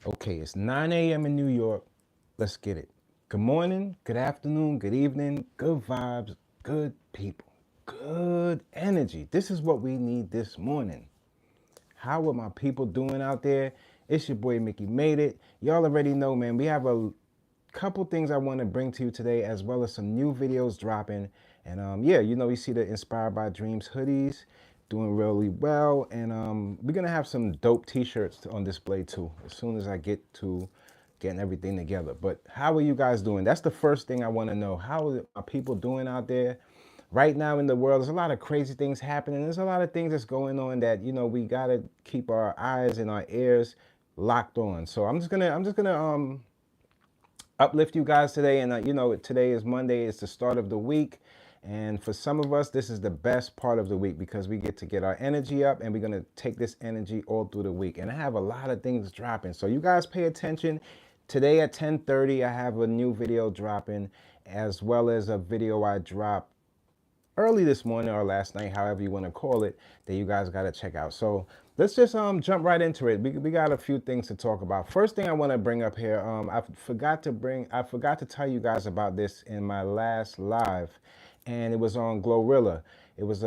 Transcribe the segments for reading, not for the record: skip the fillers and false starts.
Okay, it's 9 a.m. in New York. Let's get it. Good morning, good afternoon, good evening, good vibes, good people, good energy. This is what we need this morning. How are my people doing out there? It's your boy Mickey Made It. Y'all already know, man. We have a couple things I want to bring to you today, as well as some new videos dropping. And yeah, you see the Inspired by Dreams hoodies doing really well. And we're gonna have some dope t-shirts on display too, as soon as I get to getting everything together. But how are you guys doing? That's the first thing I want to know. How are people doing out there? Right now in the world, there's a lot of crazy things happening. There's a lot of things that's going on that, we gotta keep our eyes and our ears locked on. So I'm just gonna uplift you guys today. And today is Monday. It's the start of the week. And for some of us, this is the best part of the week because we get to get our energy up, and we're going to take this energy all through the week. And I have a lot of things dropping. So you guys pay attention. Today at 10:30, I have a new video dropping, as well as a video I dropped early this morning or last night, however you want to call it, that you guys got to check out. So let's just jump right into it. We got a few things to talk about. First thing I want to bring up here, I forgot to tell you guys about this in my last live, and it was on Glorilla. It was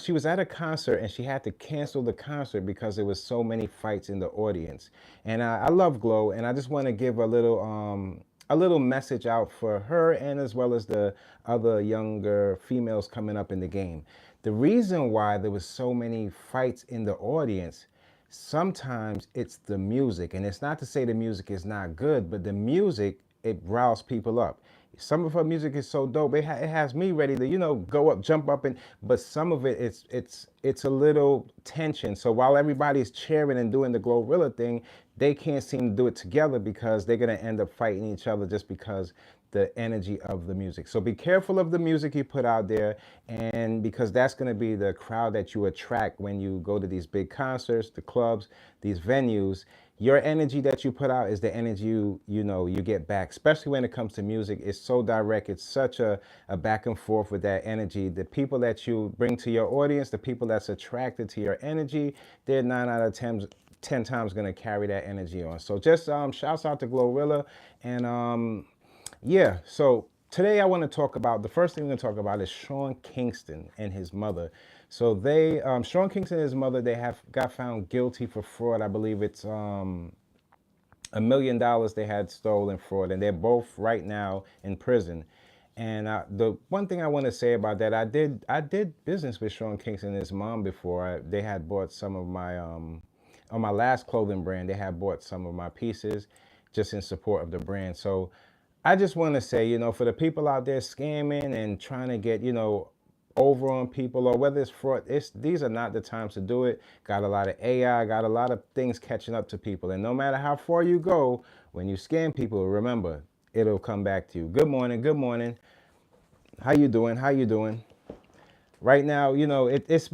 she was at a concert, and she had to cancel the concert because there was so many fights in the audience. And I love Glow, and I just want to give a little message out for her, and as well as the other younger females coming up in the game. The reason why there was so many fights in the audience, sometimes it's the music. And it's not to say the music is not good, but the music, it riles people up. Some of her music is so dope. It has me ready to, go up, jump up, and but some of it, it's a little tension. So while everybody's cheering and doing the Glorilla thing, they can't seem to do it together because they're gonna end up fighting each other just because the energy of the music. So be careful of the music you put out there, and because that's going to be the crowd that you attract when you go to these big concerts, the clubs, these venues. Your energy that you put out is the energy you get back, especially when it comes to music. It's so direct. It's such a back and forth with that energy. The people that you bring to your audience, the people that's attracted to your energy, they're 9 out of 10 times going to carry that energy on. So just shouts out to Glorilla. And yeah, so today I want to talk about, the first thing we're going to talk about is Sean Kingston and his mother. So Sean Kingston and his mother, they have got found guilty for fraud. I believe it's $1 million they had stolen fraud, and they're both right now in prison. And the one thing I want to say about that, I did business with Sean Kingston and his mom before. They had bought some of my on my last clothing brand. They had bought some of my pieces just in support of the brand. So I just want to say, for the people out there scamming and trying to get, over on people, or whether it's fraud, these are not the times to do it. Got a lot of AI, got a lot of things catching up to people. And no matter how far you go, when you scam people, remember, it'll come back to you. Good morning, good morning. How you doing? How you doing? Right now, it's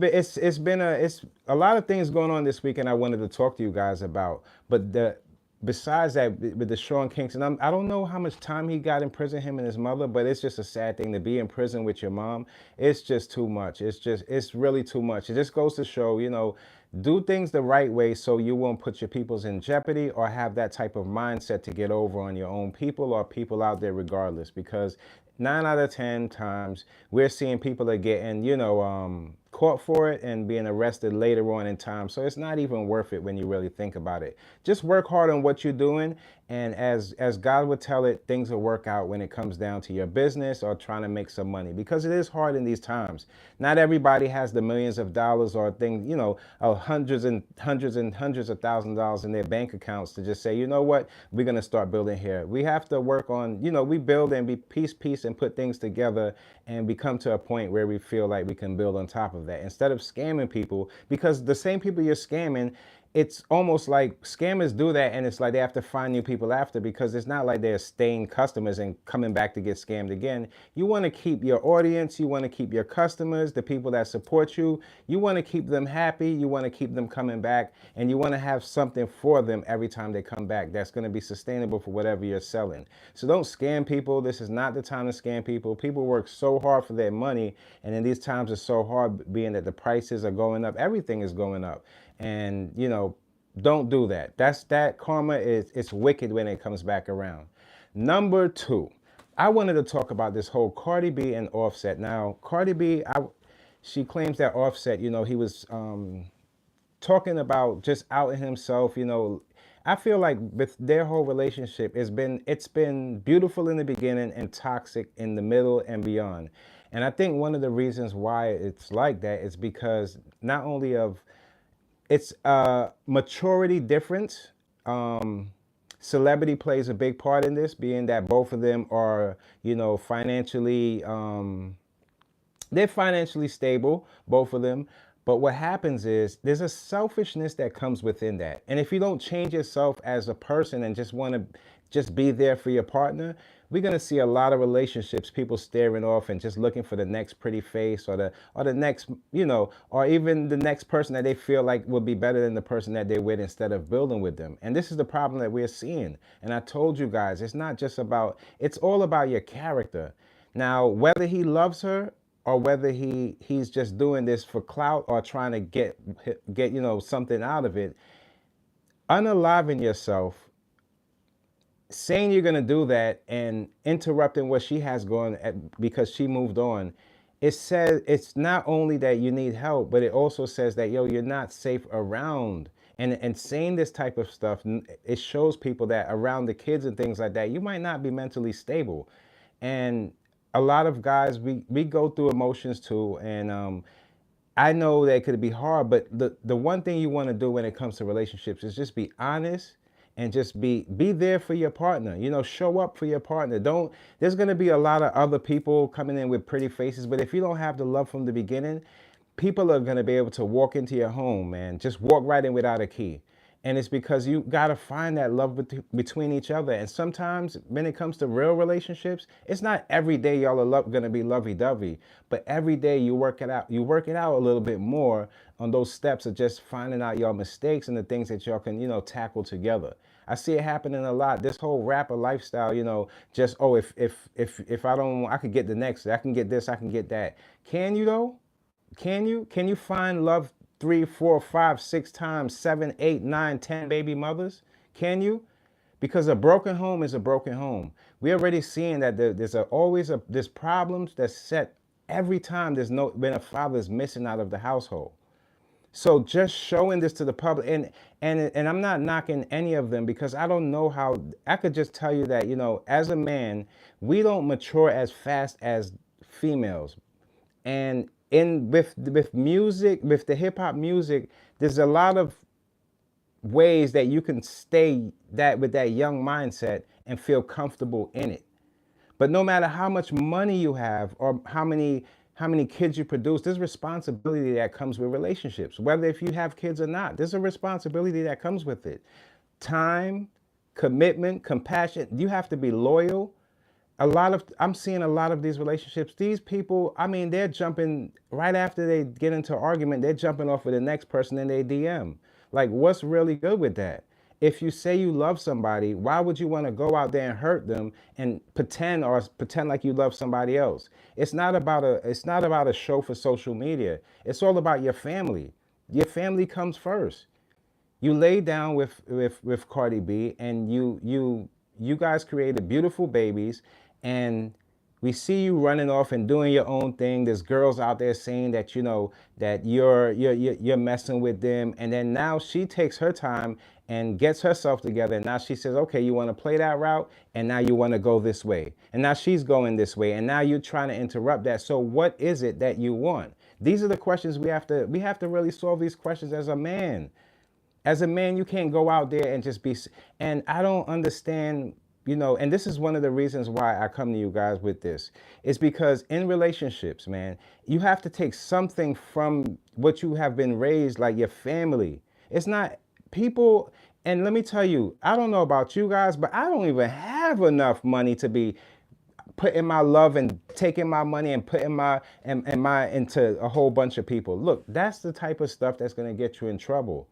a lot of things going on this weekend I wanted to talk to you guys about. But besides that, with the Sean Kingston, I don't know how much time he got in prison, him and his mother, but it's just a sad thing to be in prison with your mom. It's just too much. It's really too much. It just goes to show, do things the right way so you won't put your peoples in jeopardy, or have that type of mindset to get over on your own people or people out there regardless. Because 9 out of 10 times we're seeing people are getting, caught for it and being arrested later on in time. So it's not even worth it when you really think about it. Just work hard on what you're doing, and as God would tell it, things will work out when it comes down to your business or trying to make some money, because it is hard in these times. Not everybody has the millions of dollars or things, hundreds and hundreds and hundreds of $1,000s in their bank accounts to just say, you know what, we're going to start building here. We have to work on, we build and be piece and put things together, and we come to a point where we feel like we can build on top of that instead of scamming people, because the same people you're scamming, it's almost like scammers do that, and it's like they have to find new people after, because it's not like they're staying customers and coming back to get scammed again. You want to keep your audience, you want to keep your customers, the people that support you, you want to keep them happy, you want to keep them coming back, and you want to have something for them every time they come back that's going to be sustainable for whatever you're selling. So don't scam people. This is not the time to scam people. People work so hard for their money, and in these times it's so hard, being that the prices are going up, everything is going up. And Don't do that. That karma is, it's wicked when it comes back around. Number two, I wanted to talk about this whole Cardi B and Offset. Now, Cardi B, she claims that Offset, he was talking about just outing himself. I feel like with their whole relationship, it's been beautiful in the beginning and toxic in the middle and beyond. And I think one of the reasons why it's like that is because not only of it's a maturity difference. Celebrity plays a big part in this, being that both of them are, financially, they're financially stable, both of them. But what happens is there's a selfishness that comes within that. And if you don't change yourself as a person and just want to just be there for your partner, we're going to see a lot of relationships, people staring off and just looking for the next pretty face or the next, or even the next person that they feel like will be better than the person that they're with instead of building with them. And this is the problem that we're seeing. And I told you guys, it's all about your character. Now, whether he loves her or whether he's just doing this for clout or trying to get something out of it, unaliving yourself, saying you're going to do that and interrupting what she has going because she moved on, it says it's not only that you need help, but it also says that you're not safe around. And saying this type of stuff, it shows people that around the kids and things like that, you might not be mentally stable. And a lot of guys, we go through emotions too. And I know that it could be hard, but the one thing you want to do when it comes to relationships is just be honest and just be there for your partner. Show up for your partner. There's going to be a lot of other people coming in with pretty faces, but if you don't have the love from the beginning, people are going to be able to walk into your home and just walk right in without a key. And it's because you got to find that love between each other. And sometimes when it comes to real relationships, it's not every day y'all are going to be lovey-dovey, but every day you work it out. You work it out a little bit more on those steps of just finding out your mistakes and the things that y'all can, tackle together. I see it happening a lot. This whole rapper lifestyle, just, oh, if I don't, I could get the next, I can get this, I can get that. Can you though? Can you? Can you find love 3, 4, 5, 6 times, 7, 8, 9, 10 baby mothers? Can you? Because a broken home is a broken home. We're already seeing that there's problems that's set every time when a father is missing out of the household. So just showing this to the public, and I'm not knocking any of them because I don't know how. I could just tell you that, as a man, we don't mature as fast as females. And with music, with the hip hop music, there's a lot of ways that you can stay that with that young mindset and feel comfortable in it. But no matter how much money you have or how many kids you produce, there's responsibility that comes with relationships. Whether if you have kids or not, there's a responsibility that comes with it. Time, commitment, compassion. You have to be loyal. I'm seeing a lot of these relationships. These people, I mean, they're jumping right after they get into an argument, they're jumping off with the next person in their DM. Like, what's really good with that? If you say you love somebody, why would you want to go out there and hurt them and pretend like you love somebody else? It's not about a show for social media. It's all about your family. Your family comes first. You lay down with Cardi B and you guys created beautiful babies, and we see you running off and doing your own thing. There's girls out there saying that that you're messing with them, and then now she takes her time and gets herself together, and now she says, okay, you want to play that route, and now you want to go this way, and now she's going this way, and now you're trying to interrupt that. So what is it that you want? These are the questions we have to really solve these questions as a man. As a man, you can't go out there and just be, and I don't understand, and this is one of the reasons why I come to you guys with this. It's because in relationships, man, you have to take something from what you have been raised, like your family. It's not people, and let me tell you, I don't know about you guys, but I don't even have enough money to be putting my love and taking my money and putting my into a whole bunch of people. Look, that's the type of stuff that's going to get you in trouble.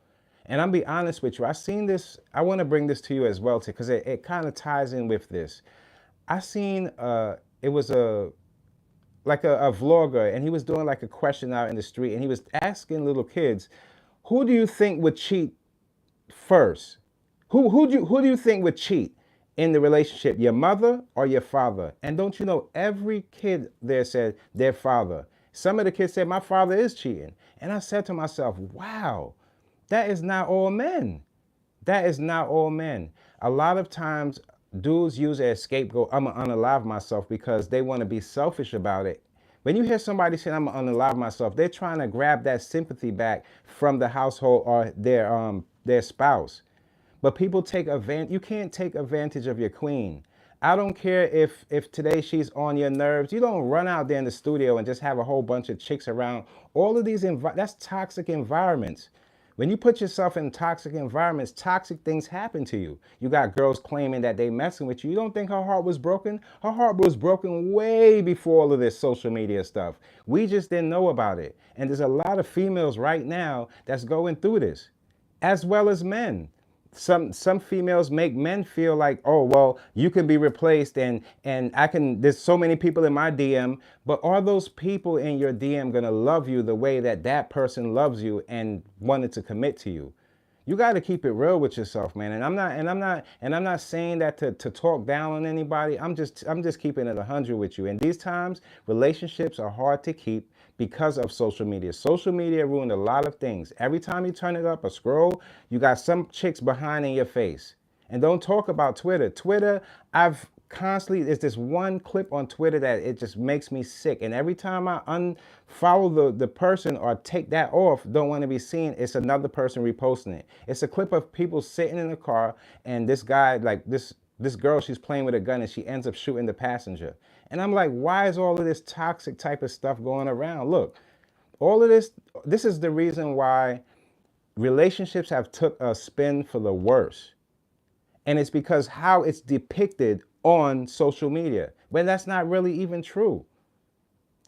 And I'm be honest with you, I seen this, I want to bring this to you as well, too, because it kind of ties in with this. I seen, it was a vlogger, and he was doing like a question out in the street, and he was asking little kids, who do you think would cheat first. Who do you think would cheat in the relationship? Your mother or your father? And don't you know every kid there said their father. Some of the kids said my father is cheating. And I said to myself, wow, that is not all men. That is not all men. A lot of times dudes use it as scapegoat. I'm gonna unalive myself because they want to be selfish about it. When you hear somebody saying I'm gonna unalive myself, they're trying to grab that sympathy back from the household or their spouse. But people take advantage. You can't take advantage of your queen. I don't care if today she's on your nerves. You don't run out there in the studio and just have a whole bunch of chicks around. All of these that's toxic environments. When you put yourself in toxic environments, toxic things happen to you. You got girls claiming that they messing with you. You don't think her heart was broken? Her heart was broken way before all of this social media stuff. We just didn't know about it. And there's a lot of females right now that's going through this, as well as men. Some females make men feel like, oh well, you can be replaced, and I can, there's so many people in my DM, but are those people in your DM gonna love you the way that that person loves you and wanted to commit to you? You got to keep it real with yourself, man. And I'm not saying that to talk down on anybody. I'm just keeping it 100 with you. And these times, relationships are hard to keep because of social media. Social media ruined a lot of things. Every time you turn it up or scroll, you got some chicks behind in your face. And don't talk about Twitter. Twitter, I've constantly, there's this one clip on Twitter that it just makes me sick. And every time I unfollow the person or take that off, don't want to be seen, it's another person reposting it. It's a clip of people sitting in the car and this guy, like this girl, she's playing with a gun and she ends up shooting the passenger. And I'm like, why is all of this toxic type of stuff going around? Look, all of this is the reason why relationships have took a spin for the worse. And it's because how it's depicted on social media, when that's not really even true.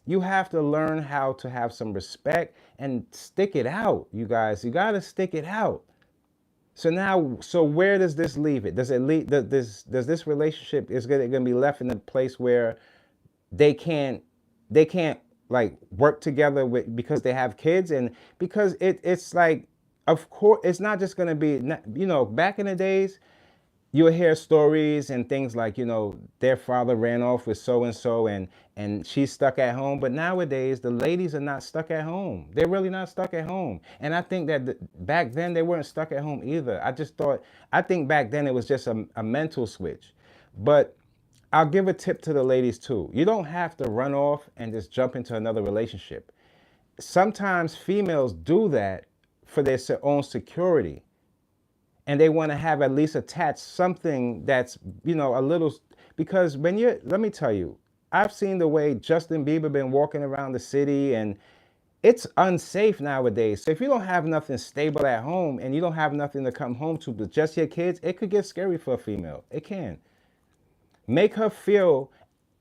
You have to learn how to have some respect and stick it out, you guys. You got to stick it out. So where does this leave it? Does it leave, does this relationship is going to be left in a place where they can't like work together with, because they have kids? And because it's like, of course, it's not just going to be, back in the days, you'll hear stories and things like, their father ran off with so-and-so and she's stuck at home. But nowadays, the ladies are not stuck at home. They're really not stuck at home. And I think that back then, they weren't stuck at home either. I think back then it was just a mental switch. But I'll give a tip to the ladies too. You don't have to run off and just jump into another relationship. Sometimes females do that for their own security. And they want to have at least attached something that's, a little, because let me tell you, I've seen the way Justin Bieber been walking around the city, and it's unsafe nowadays. So if you don't have nothing stable at home and you don't have nothing to come home to but just your kids, it could get scary for a female. It can. Make her feel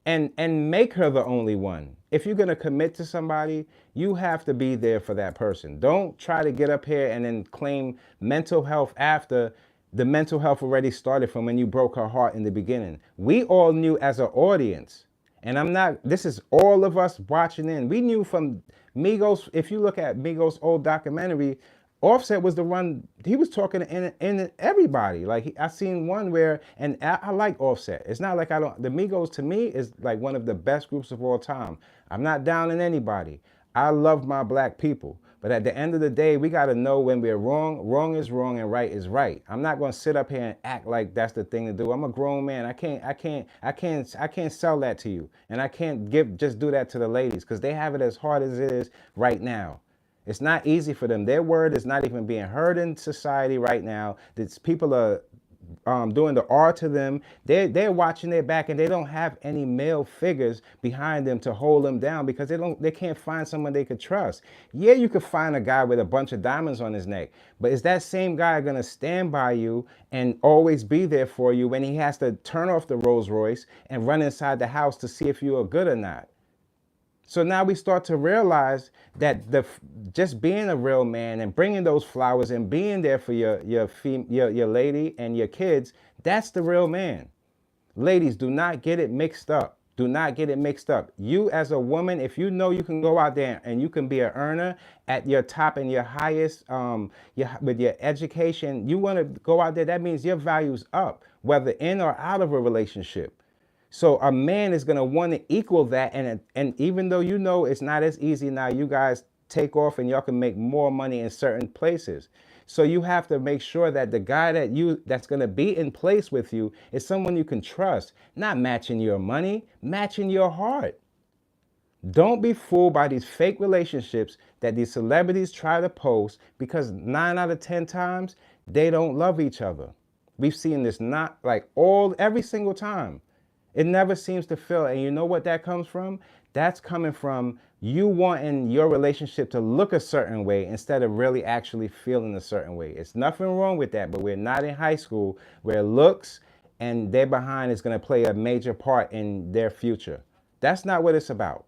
and make her the only one. If you're going to commit to somebody, you have to be there for that person. Don't try to get up here and then claim mental health after the mental health already started from when you broke her heart in the beginning. We all knew as an audience, and this is all of us watching in. We knew from Migos, if you look at Migos' old documentary, Offset was the one, he was talking in everybody. Like, I seen one where, and I like Offset. It's not like I don't, the Migos to me is like one of the best groups of all time. I'm not downing anybody. I love my black people. But at the end of the day, we got to know when we're wrong. Wrong is wrong and right is right. I'm not going to sit up here and act like that's the thing to do. I'm a grown man. I can't sell that to you. And I can't just do that to the ladies, because they have it as hard as it is right now. It's not easy for them. Their word is not even being heard in society right now. People are doing the R to them. They're watching their back, and they don't have any male figures behind them to hold them down, because they can't find someone they could trust. Yeah, you could find a guy with a bunch of diamonds on his neck, but is that same guy gonna stand by you and always be there for you when he has to turn off the Rolls Royce and run inside the house to see if you are good or not? So now we start to realize that just being a real man and bringing those flowers and being there for your lady and your kids, that's the real man. Ladies, do not get it mixed up. Do not get it mixed up. You as a woman, if you know you can go out there and you can be an earner at your top and your highest, with your education, you want to go out there, that means your value's up, whether in or out of a relationship. So a man is going to want to equal that. And even though you know it's not as easy now, you guys take off and y'all can make more money in certain places. So you have to make sure that the guy that's going to be in place with you is someone you can trust, not matching your money, matching your heart. Don't be fooled by these fake relationships that these celebrities try to post, because 9 out of 10 times they don't love each other. We've seen this not like every single time. It never seems to fill. And you know what that comes from? That's coming from you wanting your relationship to look a certain way instead of really actually feeling a certain way. It's nothing wrong with that, but we're not in high school where looks and their behind is going to play a major part in their future. That's not what it's about.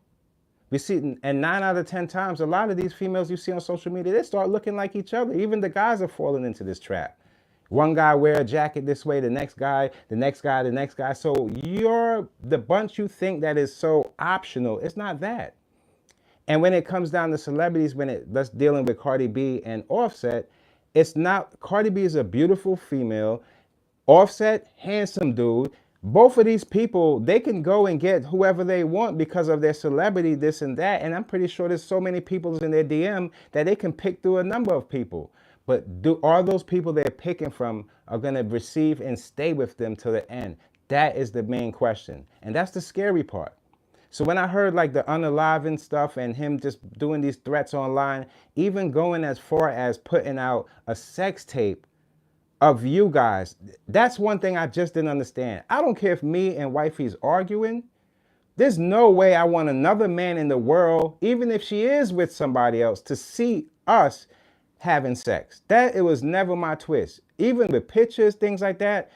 We see, and 9 out of 10 times, a lot of these females you see on social media, they start looking like each other. Even the guys are falling into this trap. One guy wear a jacket this way, the next guy, the next guy, the next guy. So the bunch you think that is so optional, it's not that. And when it comes down to celebrities, that's dealing with Cardi B and Offset, it's not, Cardi B is a beautiful female, Offset, handsome dude. Both of these people, they can go and get whoever they want because of their celebrity, this and that. And I'm pretty sure there's so many people in their DM that they can pick through a number of people. But are those people they're picking from are going to receive and stay with them to the end? That is the main question. And that's the scary part. So when I heard like the unalivened stuff and him just doing these threats online, even going as far as putting out a sex tape of you guys, that's one thing I just didn't understand. I don't care if me and wifey's arguing. There's no way I want another man in the world, even if she is with somebody else, to see us having sex. It was never my twist. Even with pictures, things like that,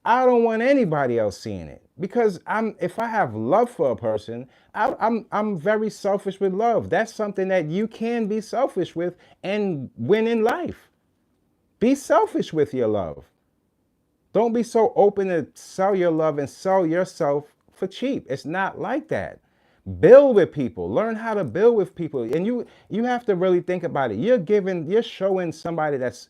I don't want anybody else seeing it, because if I have love for a person, I'm very selfish with love. That's something that you can be selfish with and win in life. Be selfish with your love. Don't be so open to sell your love and sell yourself for cheap. It's not like that. Build with people. Learn how to build with people. And you have to really think about it. You're showing somebody that's,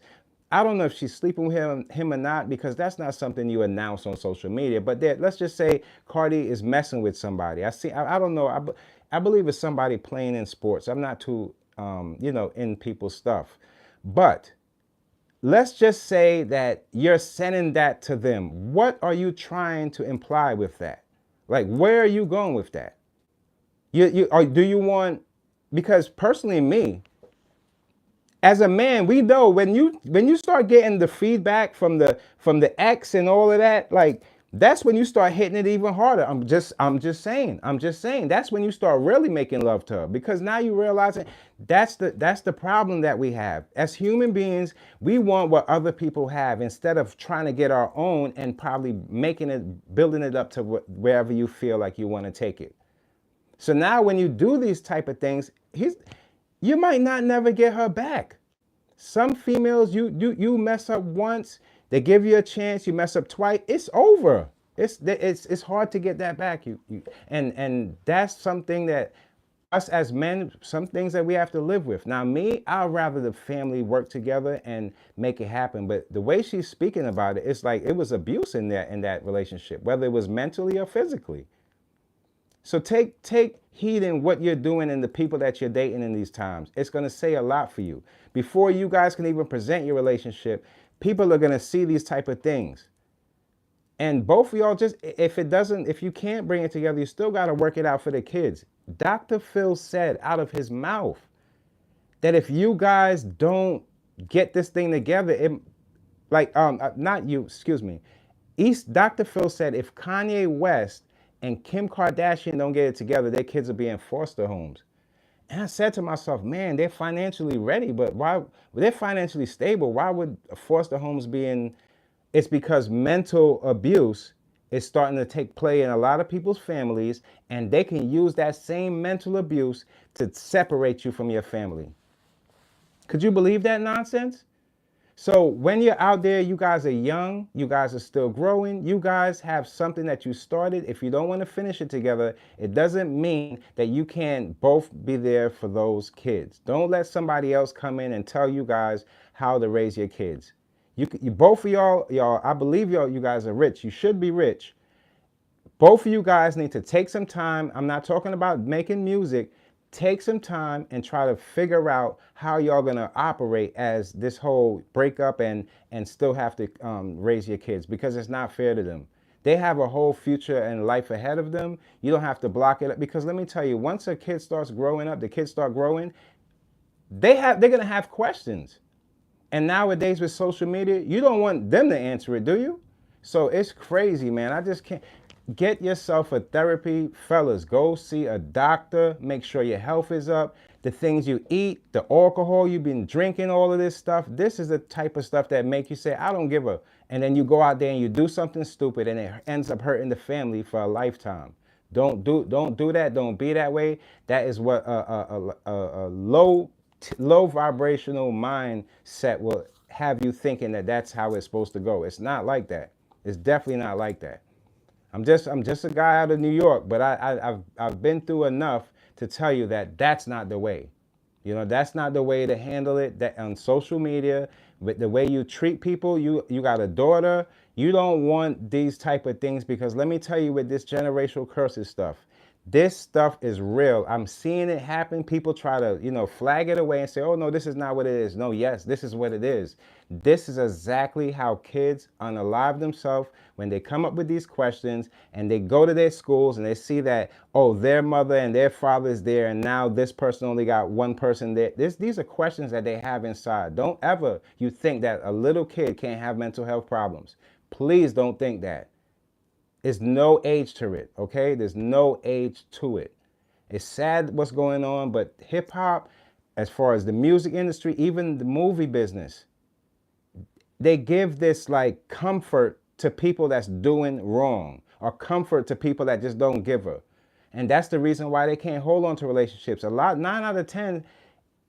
I don't know if she's sleeping with him or not, because that's not something you announce on social media. But let's just say Cardi is messing with somebody. I don't know. I believe it's somebody playing in sports. I'm not too, in people's stuff. But let's just say that you're sending that to them. What are you trying to imply with that? Like, where are you going with that? Do you want, because personally me, as a man, we know when you start getting the feedback from the ex and all of that, like, that's when you start hitting it even harder. I'm just saying. That's when you start really making love to her, because now you realize that's the problem that we have. As human beings, we want what other people have instead of trying to get our own and probably building it up to wherever you feel like you want to take it. So now when you do these type of things, you might not never get her back. Some females, you mess up once, they give you a chance, you mess up twice, it's over. It's hard to get that back. And that's something that us as men, some things that we have to live with. Now me, I'd rather the family work together and make it happen. But the way she's speaking about it, it's like it was abuse in that relationship, whether it was mentally or physically. So take heed in what you're doing and the people that you're dating in these times. It's going to say a lot for you. Before you guys can even present your relationship, people are going to see these type of things. And both of y'all, just if you can't bring it together, you still got to work it out for the kids. Dr. Phil said out of his mouth that if you guys don't get this thing together, Dr. Phil said if Kanye West and Kim Kardashian don't get it together, their kids will be in foster homes. And I said to myself, man, they're financially ready, but why? They're financially stable. Why would foster homes be in? It's because mental abuse is starting to take play in a lot of people's families, and they can use that same mental abuse to separate you from your family. Could you believe that nonsense? So when you're out there, you guys are young, you guys are still growing, you guys have something that you started. If you don't want to finish it together, it doesn't mean that you can't both be there for those kids. Don't let somebody else come in and tell you guys how to raise your kids. You both of y'all, I believe you guys are rich. You should be rich. Both of you guys need to take some time. I'm not talking about making music. Take some time and try to figure out how y'all gonna operate as this whole breakup and still have to raise your kids, because it's not fair to them. They have a whole future and life ahead of them. You don't have to block it, because let me tell you, once a kid starts growing up, the kids start growing, they're gonna have questions. And nowadays with social media, you don't want them to answer it, do you? So it's crazy, man. I just can't. Get yourself a therapy. Fellas, go see a doctor. Make sure your health is up. The things you eat, the alcohol you've been drinking, all of this stuff. This is the type of stuff that make you say, I don't give a. And then you go out there and you do something stupid and it ends up hurting the family for a lifetime. Don't do that. Don't be that way. That is what a low vibrational mindset will have you thinking that that's how it's supposed to go. It's not like that. It's definitely not like that. I'm just a guy out of New York, but I've been through enough to tell you that that's not the way. You know, that's not the way to handle it. That on social media, with the way you treat people, you got a daughter, you don't want these type of things, because let me tell you, with this generational curses stuff, this stuff is real. I'm seeing it happen. People try to, flag it away and say, oh no, this is not what it is. No, yes, this is what it is. This is exactly how kids unalive themselves when they come up with these questions and they go to their schools and they see that, oh, their mother and their father is there, and now this person only got one person there. These are questions that they have inside. Don't ever you think that a little kid can't have mental health problems. Please don't think that. There's no age to it, okay? There's no age to it. It's sad what's going on, but hip hop, as far as the music industry, even the movie business, they give this like comfort to people that's doing wrong, or comfort to people that just don't give a. And that's the reason why they can't hold on to relationships. 9 out of 10.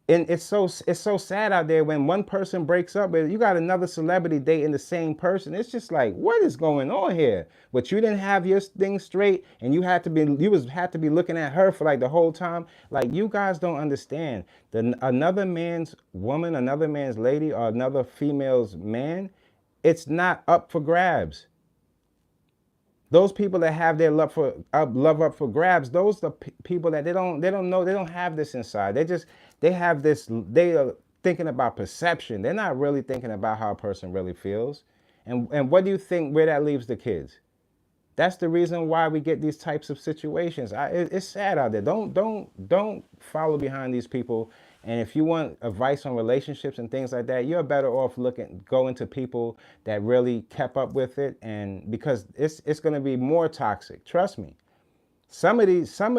And it's so sad out there when one person breaks up, but you got another celebrity dating the same person. It's just like, what is going on here? But you didn't have your thing straight, and you had to be looking at her for like the whole time. Like, you guys don't understand. Another man's woman, another man's lady, or another female's man, it's not up for grabs. Those people that have their love up for grabs, those are people that they don't know, they don't have this inside. They have this, they are thinking about perception. They're not really thinking about how a person really feels. And what do you think, where that leaves the kids? That's the reason why we get these types of situations. It's sad out there. Don't follow behind these people. And if you want advice on relationships and things like that, you're better off going to people that really kept up with it, and because it's going to be more toxic. Trust me. Some of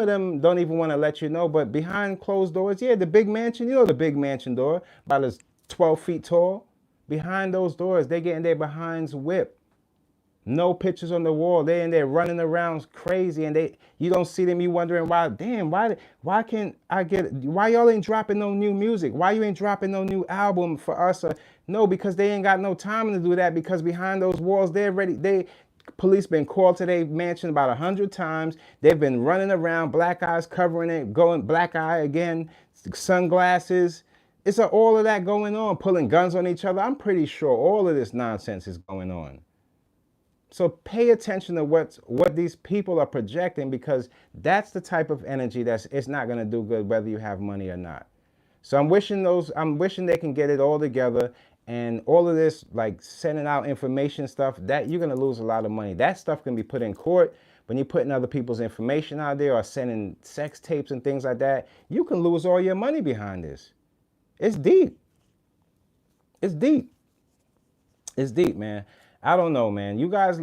them don't even want to let you know, but behind closed doors, yeah, the big mansion, the big mansion door, about as 12 feet tall. Behind those doors, they getting their behinds whipped. No pictures on the wall. They in there running around crazy, and you don't see them. You wondering why? Damn, why can't I get? Why y'all ain't dropping no new music? Why you ain't dropping no new album for us? No, because they ain't got no time to do that. Because behind those walls, they're ready. Police been called to their mansion about 100 times. They've been running around, black eyes covering it, going black eye again, sunglasses. It's all of that going on, pulling guns on each other. I'm pretty sure all of this nonsense is going on. So pay attention to what these people are projecting, because that's the type of energy it's not going to do good whether you have money or not. So I'm wishing they can get it all together, and all of this like sending out information stuff, that you're going to lose a lot of money. That stuff can be put in court. When you're putting other people's information out there or sending sex tapes and things like that, you can lose all your money behind this. It's deep. It's deep. It's deep, man. I don't know, man. You guys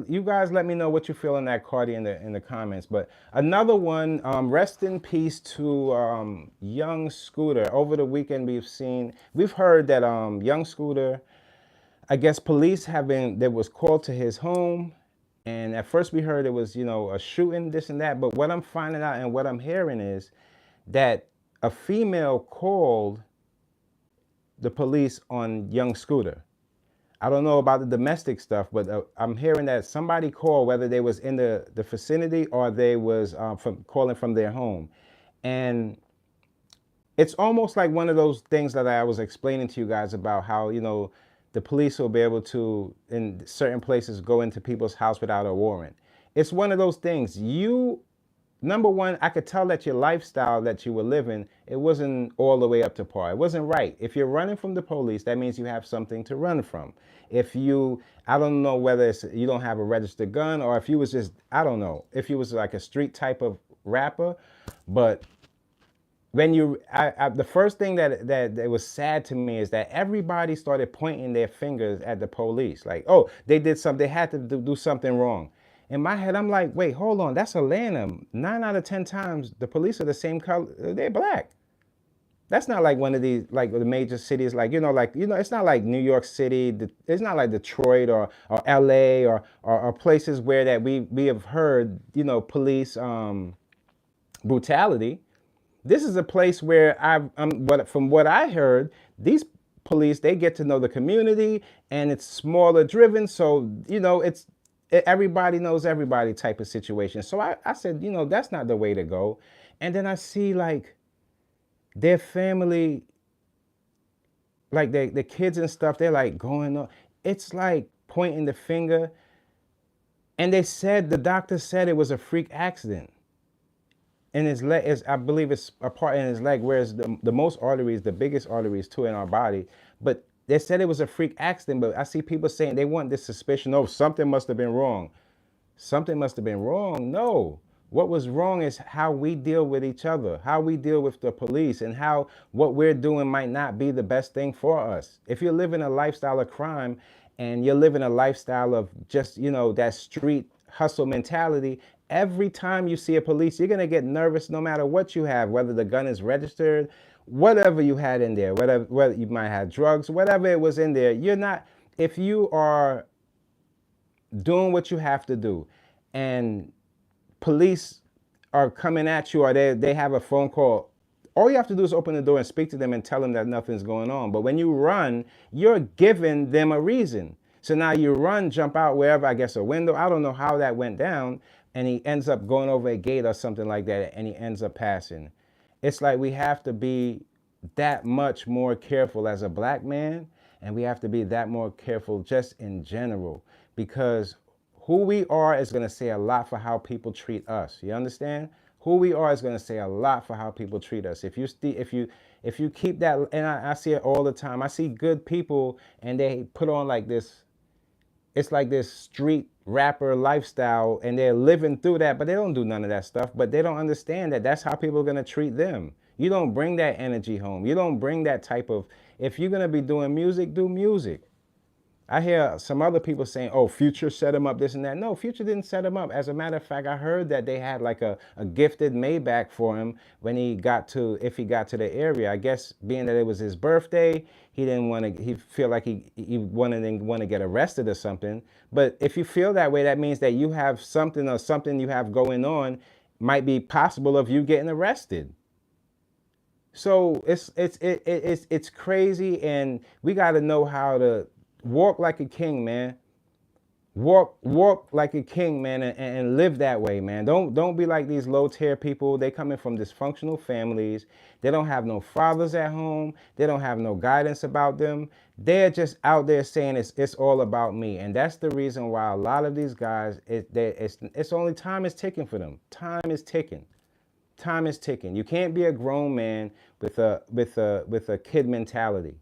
let me know what you feel on that, Cardi, in the comments. But another one, rest in peace to Young Scooter. Over the weekend we've heard that Young Scooter, I guess police was called to his home, and at first we heard it was, a shooting, this and that. But what I'm finding out and what I'm hearing is that a female called the police on Young Scooter. I don't know about the domestic stuff, but I'm hearing that somebody called, whether they was in the vicinity or they was calling from their home. And it's almost like one of those things that I was explaining to you guys about how, the police will be able to, in certain places, go into people's house without a warrant. It's one of those things. Number one, I could tell that your lifestyle that you were living, it wasn't all the way up to par. It wasn't right. If you're running from the police, that means you have something to run from. I don't know whether you don't have a registered gun, or if you was just, I don't know, if you was like a street type of rapper, but when the first thing that was sad to me is that everybody started pointing their fingers at the police. Like, oh, they did something, they had to do something wrong. In my head, I'm like, wait, hold on, that's Atlanta. 9 out of 10 times, the police are the same color, they're black. That's not like one of these, like the major cities, it's not like New York City, it's not like Detroit or LA or places where that we have heard, police brutality. This is a place where from what I heard, these police, they get to know the community, and it's smaller driven. So, it's everybody knows everybody type of situation. So I said, that's not the way to go. And then I see like their family, like the kids and stuff, they're like going on. It's like pointing the finger. And the doctor said it was a freak accident. In his leg, I believe it's a part in his leg, whereas the most arteries, the biggest arteries too in our body. But they said it was a freak accident, but I see people saying they want this suspicion, oh, something must have been wrong. Something must have been wrong. No. What was wrong is how we deal with each other, how we deal with the police, and how what we're doing might not be the best thing for us. If you're living a lifestyle of crime and you're living a lifestyle of just, that street hustle mentality, every time you see a police, you're going to get nervous no matter what you have, whether the gun is registered, whatever you had in there, whether you might have drugs, whatever it was in there. If you are doing what you have to do and police are coming at you, or they have a phone call, all you have to do is open the door and speak to them and tell them that nothing's going on. But when you run, you're giving them a reason. So now you run, jump out wherever, I guess a window. I don't know how that went down. And he ends up going over a gate or something like that, and he ends up passing. It's like we have to be that much more careful as a black man, and we have to be that more careful just in general, because who we are is going to say a lot for how people treat us. You understand? Who we are is going to say a lot for how people treat us. If you keep that, and I see it all the time. I see good people, and they put on like this. It's like this street rapper lifestyle, and they're living through that, but they don't do none of that stuff. But they don't understand that that's how people are going to treat them. You don't bring that energy home. You don't bring that type of, if you're going to be doing music, do music. I hear some other people saying, oh, Future set him up, this and that. No, Future didn't set him up. As a matter of fact, I heard that they had like a gifted Maybach for him when if he got to the area. I guess being that it was his birthday, he feel like he didn't want to get arrested or something. But if you feel that way, that means that you have something, or something you have going on might be possible of you getting arrested. So it's crazy, and we got to know how to walk like a king, man. Walk like a king, man, and live that way, man. Don't be like these low tier people. They coming from dysfunctional families. They don't have no fathers at home. They don't have no guidance about them. They're just out there saying it's all about me, and that's the reason why a lot of these guys, it's only time is ticking for them. Time is ticking. Time is ticking. You can't be a grown man with a kid mentality.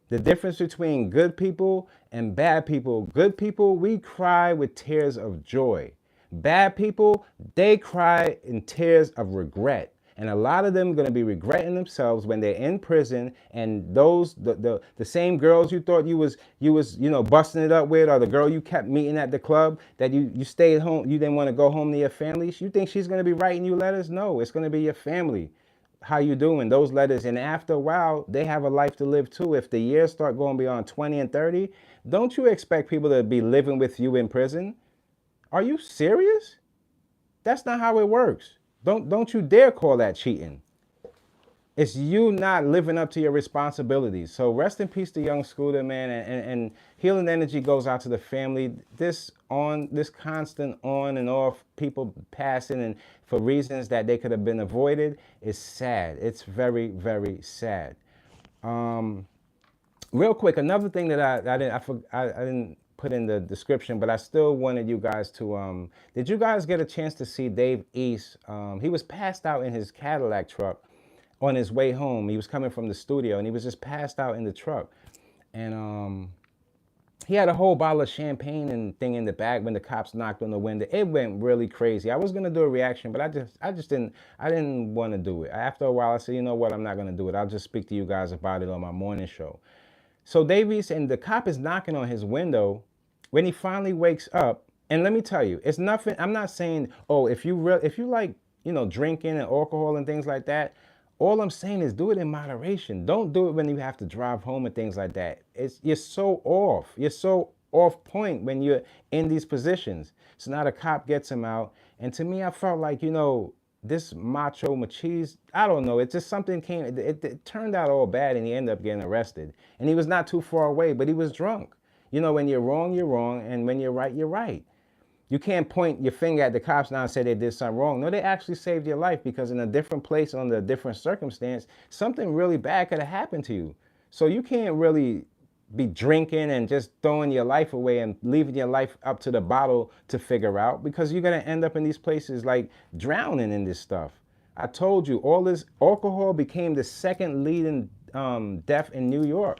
The difference between good people and bad people. Good people, we cry with tears of joy. Bad people, they cry in tears of regret. And a lot of them are going to be regretting themselves when they're in prison. And the same girls you thought you was busting it up with, or the girl you kept meeting at the club that you stayed home, you didn't want to go home to your family. You think she's going to be writing you letters? No, it's going to be your family. How you doing? Those letters. And after a while, they have a life to live too. If the years start going beyond 20 and 30, don't you expect people to be living with you in prison? Are you serious? That's not how it works. Don't you dare call that cheating. It's you not living up to your responsibilities. So rest in peace to young Scooter, man, and healing energy goes out to the family. This constant on and off, people passing and for reasons that they could have been avoided is sad. It's very, very sad. Real quick, another thing that I didn't put in the description, but I still wanted you guys to did you guys get a chance to see Dave East? He was passed out in his Cadillac truck on his way home. He was coming from the studio and he was just passed out in the truck. And he had a whole bottle of champagne and thing in the bag when the cops knocked on the window. It went really crazy. I was gonna do a reaction, but I didn't want to do it. After a while, I said, you know what, I'm not gonna do it. I'll just speak to you guys about it on my morning show. So Davies, and the cop is knocking on his window when he finally wakes up. And let me tell you, it's nothing. I'm not saying, oh, if you like, drinking and alcohol and things like that. All I'm saying is do it in moderation. Don't do it when you have to drive home and things like that. You're so off. You're so off point when you're in these positions. So now the cop gets him out. And to me, I felt like, this macho machiste, I don't know. It just something came. It turned out all bad and he ended up getting arrested. And he was not too far away, but he was drunk. When you're wrong, you're wrong. And when you're right, you're right. You can't point your finger at the cops now and say they did something wrong. No, they actually saved your life because in a different place, under a different circumstance, something really bad could have happened to you. So you can't really be drinking and just throwing your life away and leaving your life up to the bottle to figure out, because you're going to end up in these places like drowning in this stuff. I told you, all this alcohol became the second leading death in New York.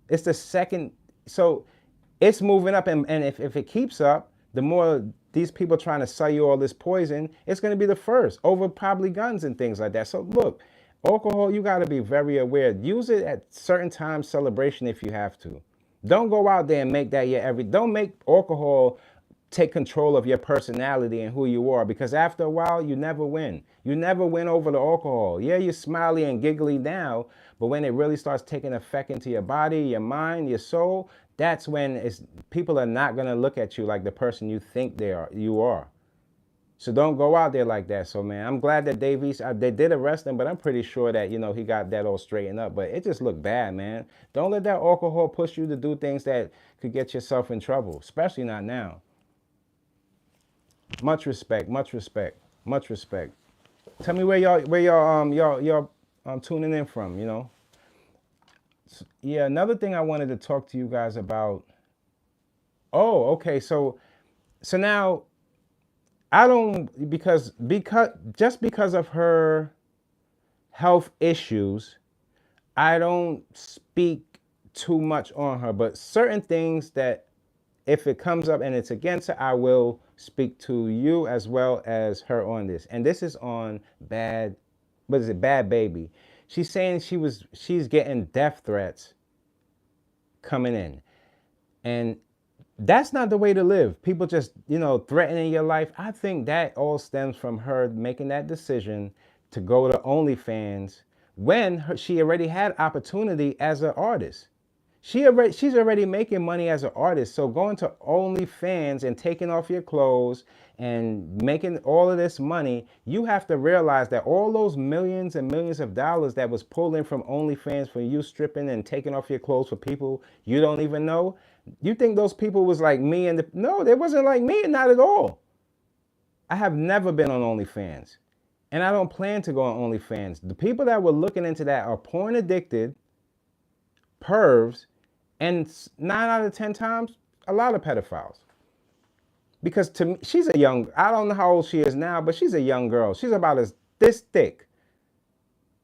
It's the second. So it's moving up. And if it keeps up, the more these people trying to sell you all this poison, it's going to be the first over probably guns and things like that. So look, alcohol, you got to be very aware. Use it at certain times, celebration if you have to. Don't go out there and make that don't make alcohol take control of your personality and who you are, because after a while, you never win. You never win over the alcohol. Yeah, you're smiley and giggly now, but when it really starts taking effect into your body, your mind, your soul, that's when people are not going to look at you like the person you think you are. So don't go out there like that. So, man, I'm glad that Davies, they did arrest him, but I'm pretty sure that, he got that all straightened up. But it just looked bad, man. Don't let that alcohol push you to do things that could get yourself in trouble, especially not now. Much respect, much respect, much respect. Tell me where y'all tuning in from, Yeah, another thing I wanted to talk to you guys about. Oh, okay. So now I don't, because just because of her health issues, I don't speak too much on her, but certain things that if it comes up and it's against her, I will speak to you as well as her on this. And this is on Bhad Bhabie. She's saying she's getting death threats coming in. And that's not the way to live. People just, threatening your life. I think that all stems from her making that decision to go to OnlyFans when she already had opportunity as an artist. She's already making money as an artist. So going to OnlyFans and taking off your clothes and making all of this money, you have to realize that all those millions and millions of dollars that was pulled in from OnlyFans for you stripping and taking off your clothes for people you don't even know, you think those people was like me? No, they wasn't like me, not at all. I have never been on OnlyFans, and I don't plan to go on OnlyFans. The people that were looking into that are porn addicted, pervs, and 9 out of 10 times, a lot of pedophiles. Because to me, she's a young, I don't know how old she is now, but she's a young girl. She's about this thick.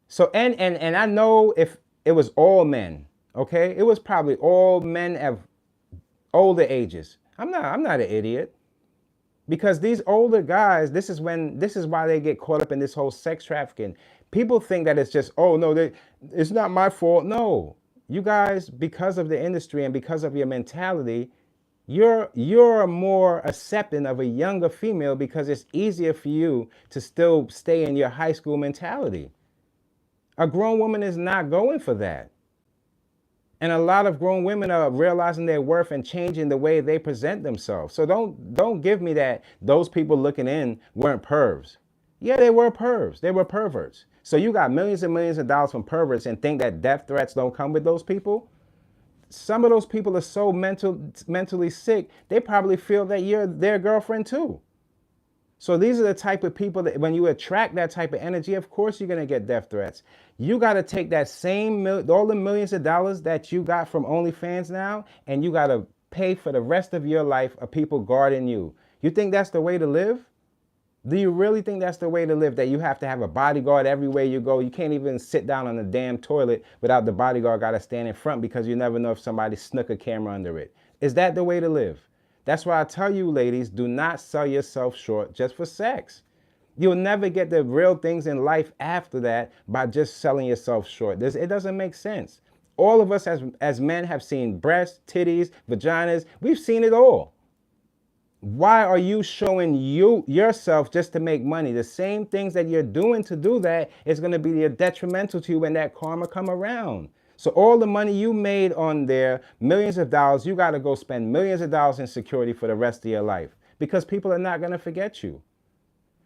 So, and I know if it was all men, okay? It was probably all men of older ages. I'm not an idiot. Because these older guys, this is why they get caught up in this whole sex trafficking. People think that it's just, oh no, it's not my fault. No. You guys, because of the industry and because of your mentality, you're more accepting of a younger female because it's easier for you to still stay in your high school mentality. A grown woman is not going for that. And a lot of grown women are realizing their worth and changing the way they present themselves. So don't give me that those people looking in weren't pervs. Yeah, they were pervs. They were perverts. So you got millions and millions of dollars from perverts and think that death threats don't come with those people? Some of those people are so mentally sick, they probably feel that you're their girlfriend too. So these are the type of people that when you attract that type of energy, of course you're going to get death threats. You got to take that same, all the millions of dollars that you got from OnlyFans now, and you got to pay for the rest of your life of people guarding you. You think that's the way to live? Do you really think that's the way to live, that you have to have a bodyguard everywhere you go? You can't even sit down on the damn toilet without the bodyguard got to stand in front because you never know if somebody snuck a camera under it. Is that the way to live? That's why I tell you, ladies, do not sell yourself short just for sex. You'll never get the real things in life after that by just selling yourself short. It doesn't make sense. All of us as men have seen breasts, titties, vaginas. We've seen it all. Why are you showing yourself just to make money? The same things that you're doing to do that is going to be detrimental to you when that karma come around. So all the money you made on there, millions of dollars, you got to go spend millions of dollars in security for the rest of your life because people are not going to forget you.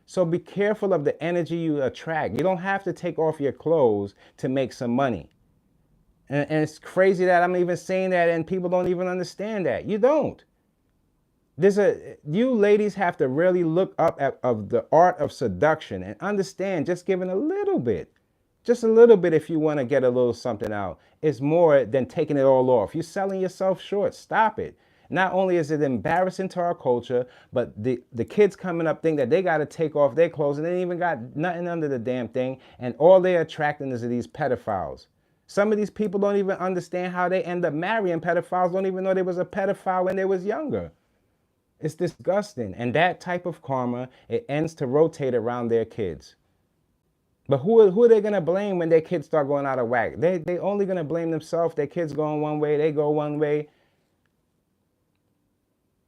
So be careful of the energy you attract. You don't have to take off your clothes to make some money. And it's crazy that I'm even saying that and people don't even understand that. You don't. You ladies have to really look up of the art of seduction and understand just giving a little bit. Just a little bit if you want to get a little something out. It's more than taking it all off. You're selling yourself short. Stop it. Not only is it embarrassing to our culture, but the kids coming up think that they got to take off their clothes and they ain't even got nothing under the damn thing. And all they're attracting is these pedophiles. Some of these people don't even understand how they end up marrying pedophiles, don't even know they was a pedophile when they was younger. It's disgusting. And that type of karma, it ends to rotate around their kids. But who are they going to blame when their kids start going out of whack? They only going to blame themselves. Their kids going one way, they go one way.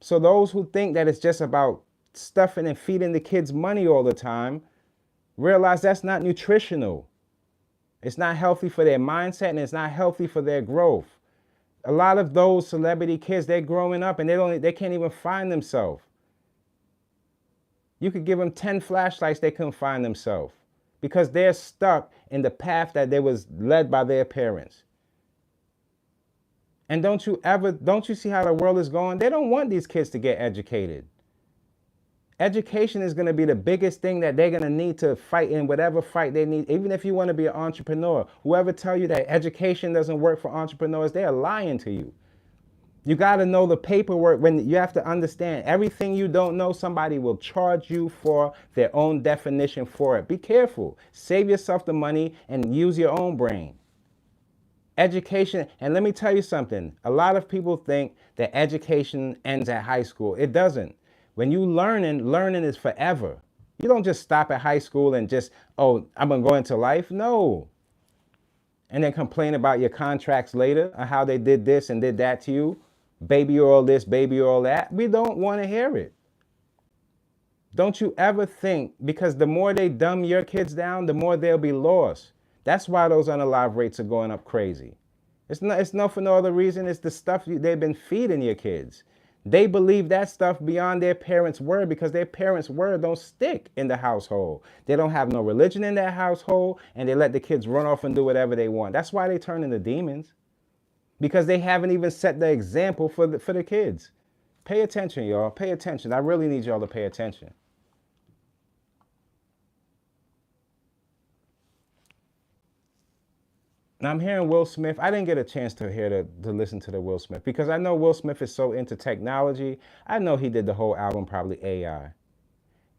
So those who think that it's just about stuffing and feeding the kids money all the time, realize that's not nutritional. It's not healthy for their mindset and it's not healthy for their growth. A lot of those celebrity kids, they're growing up and they can't even find themselves. You could give them 10 flashlights, they couldn't find themselves. Because they're stuck in the path that they was led by their parents. And don't you see how the world is going? They don't want these kids to get educated. Education is going to be the biggest thing that they're going to need to fight in whatever fight they need. Even if you want to be an entrepreneur, whoever tell you that education doesn't work for entrepreneurs, they are lying to you. You got to know the paperwork. When you have to understand everything you don't know, somebody will charge you for their own definition for it. Be careful. Save yourself the money and use your own brain. Education, and let me tell you something. A lot of people think that education ends at high school. It doesn't. When you learning is forever. You don't just stop at high school and just, oh, I'm going to go into life. No. And then complain about your contracts later, or how they did this and did that to you. Baby all this, baby all that. We don't want to hear it. Don't you ever think, because the more they dumb your kids down, the more they'll be lost. That's why those unalive rates are going up crazy. It's not for no other reason. It's the stuff they've been feeding your kids. They believe that stuff beyond their parents' word because their parents' word don't stick in the household. They don't have no religion in that household, and they let the kids run off and do whatever they want. That's why they turn into demons. Because they haven't even set the example for the kids. Pay attention, y'all. Pay attention. I really need y'all to pay attention. Now I'm hearing Will Smith. I didn't get a chance to listen to the Will Smith because I know Will Smith is so into technology. I know he did the whole album probably AI.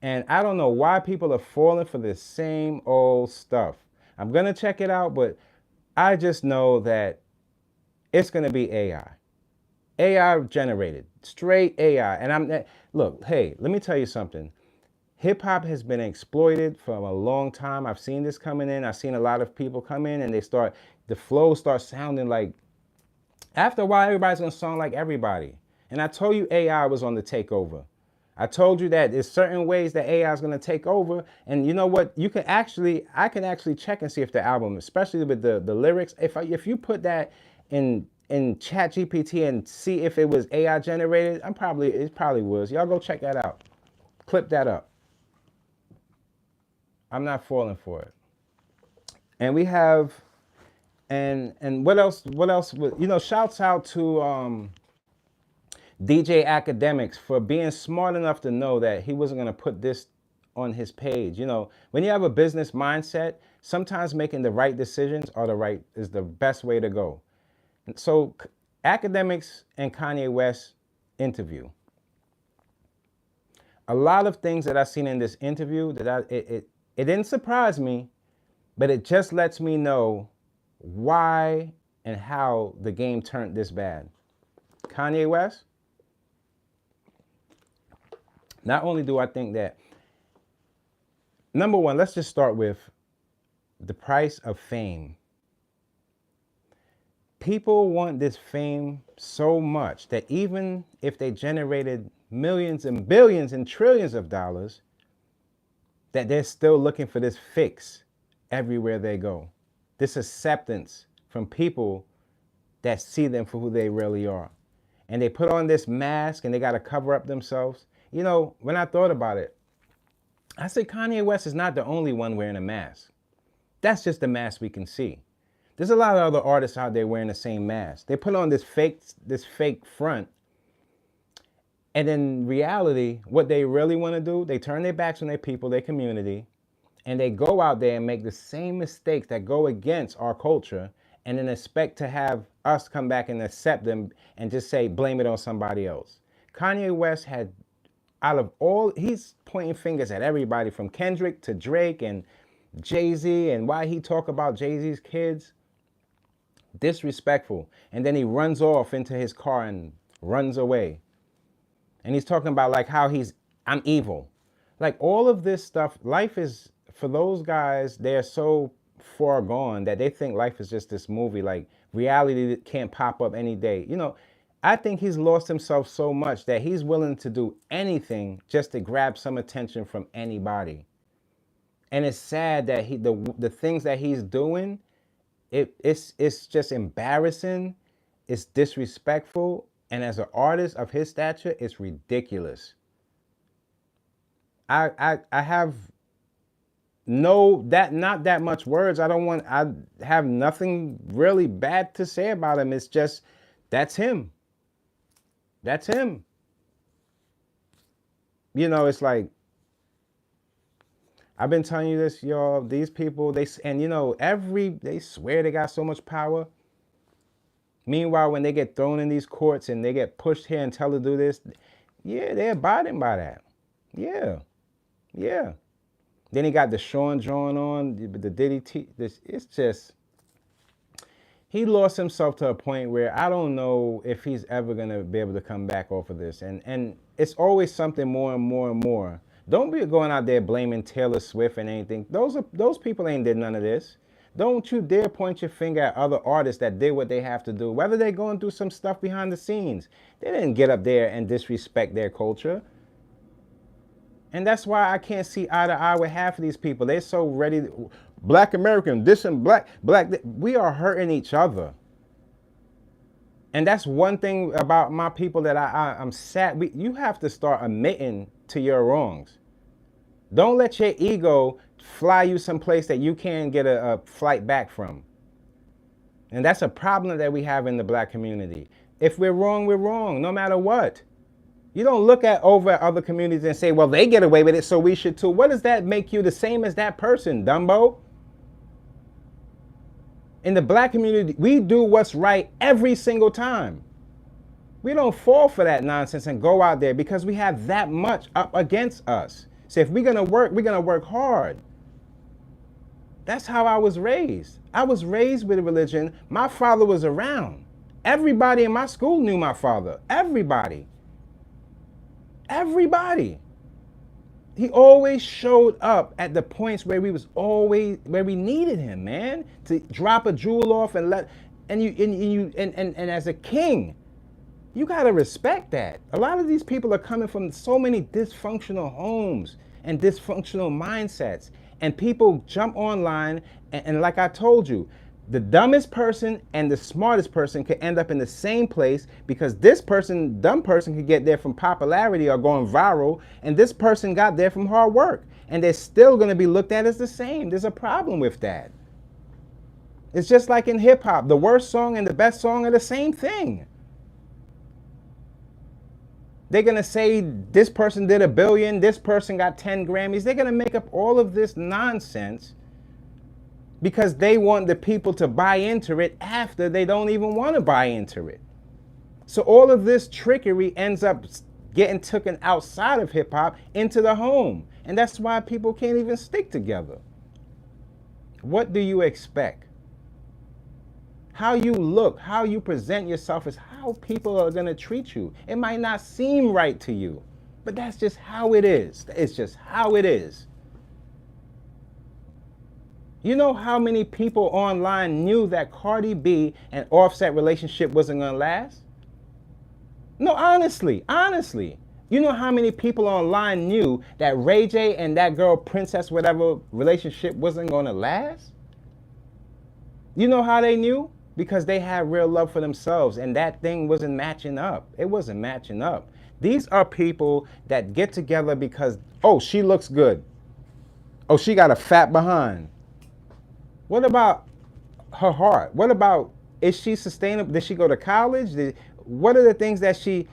And I don't know why people are falling for the same old stuff. I'm going to check it out, but I just know that it's going to be AI. AI generated, straight AI. And look, hey, let me tell you something. Hip hop has been exploited for a long time. I've seen this coming in. I've seen a lot of people come in and the flow starts sounding like, after a while, everybody's going to sound like everybody. And I told you AI was on the takeover. I told you that there's certain ways that AI is going to take over. And you know what? I can actually check and see if the album, especially with the lyrics, if you put that in ChatGPT and see if it was AI generated, it probably was. Y'all go check that out. Clip that up. I'm not falling for it. And we have, and what else? What else? Shouts out to DJ Akademiks for being smart enough to know that he wasn't going to put this on his page. When you have a business mindset, sometimes making the right decisions is the best way to go. And so Academics and Kanye West interview. A lot of things that I've seen in this interview it didn't surprise me, but it just lets me know why and how the game turned this bad. Kanye West, not only do I think that, number one, let's just start with the price of fame. People want this fame so much that even if they generated millions and billions and trillions of dollars, that they're still looking for this fix everywhere they go. This acceptance from people that see them for who they really are. And they put on this mask and they got to cover up themselves. When I thought about it, I said Kanye West is not the only one wearing a mask. That's just the mask we can see. There's a lot of other artists out there wearing the same mask. They put on this fake front. And in reality, what they really want to do, they turn their backs on their people, their community, and they go out there and make the same mistakes that go against our culture, and then expect to have us come back and accept them and just say, blame it on somebody else. Kanye West had, he's pointing fingers at everybody from Kendrick to Drake and Jay-Z, and why he talk about Jay-Z's kids. Disrespectful. And then he runs off into his car and runs away. And he's talking about like how I'm evil. Like all of this stuff, life is, for those guys, they're so far gone that they think life is just this movie, like reality that can't pop up any day. I think he's lost himself so much that he's willing to do anything just to grab some attention from anybody. And it's sad that the things that he's doing, it's just embarrassing, it's disrespectful, and as an artist of his stature, it's ridiculous. I have not that much words. I have nothing really bad to say about him. It's just, that's him. That's him. It's like, I've been telling you this, y'all. These people, they swear they got so much power. Meanwhile, when they get thrown in these courts and they get pushed here and tell to do this, yeah, they're abiding by that. Yeah. Then he got the Sean drawn on, the Diddy. It's just, he lost himself to a point where I don't know if he's ever gonna be able to come back off of this. And it's always something more and more and more. Don't be going out there blaming Taylor Swift and anything. Those people ain't did none of this. Don't you dare point your finger at other artists that did what they have to do. Whether they're going through some stuff behind the scenes. They didn't get up there and disrespect their culture. And that's why I can't see eye to eye with half of these people. They're so ready. Black American, this and black. We are hurting each other. And that's one thing about my people that I'm sad. You have to start admitting to your wrongs. Don't let your ego fly you someplace that you can't get a flight back from. And that's a problem that we have in the black community. If we're wrong, no matter what. You don't look over at other communities and say, well, they get away with it, so we should too. What does that make you the same as that person, Dumbo? In the black community, we do what's right every single time. We don't fall for that nonsense and go out there because we have that much up against us. So if we're going to work hard. That's how I was raised. I was raised with a religion. My father was around. Everybody in my school knew my father. Everybody. He always showed up at the points where we needed him, man, to drop a jewel off and as a king, you gotta respect that. A lot of these people are coming from so many dysfunctional homes and dysfunctional mindsets, and people jump online and like I told you, the dumbest person and the smartest person could end up in the same place because dumb person could get there from popularity or going viral, and this person got there from hard work. And they're still going to be looked at as the same. There's a problem with that. It's just like in hip hop. The worst song and the best song are the same thing. They're going to say this person did 1 billion, this person got 10 Grammys. They're going to make up all of this nonsense because they want the people to buy into it after they don't even want to buy into it. So all of this trickery ends up getting taken outside of hip hop into the home. And that's why people can't even stick together. What do you expect? How you look, how you present yourself is how people are going to treat you. It might not seem right to you, but that's just how it is. It's just how it is. You know how many people online knew that Cardi B and Offset relationship wasn't going to last? No, honestly. You know how many people online knew that Ray J and that girl Princess whatever relationship wasn't going to last? You know how they knew? Because they had real love for themselves and that thing wasn't matching up. It wasn't matching up. These are people that get together because, oh, she looks good. Oh, she got a fat behind. What about her heart? What about, is she sustainable? Did she go to college? What are the things that she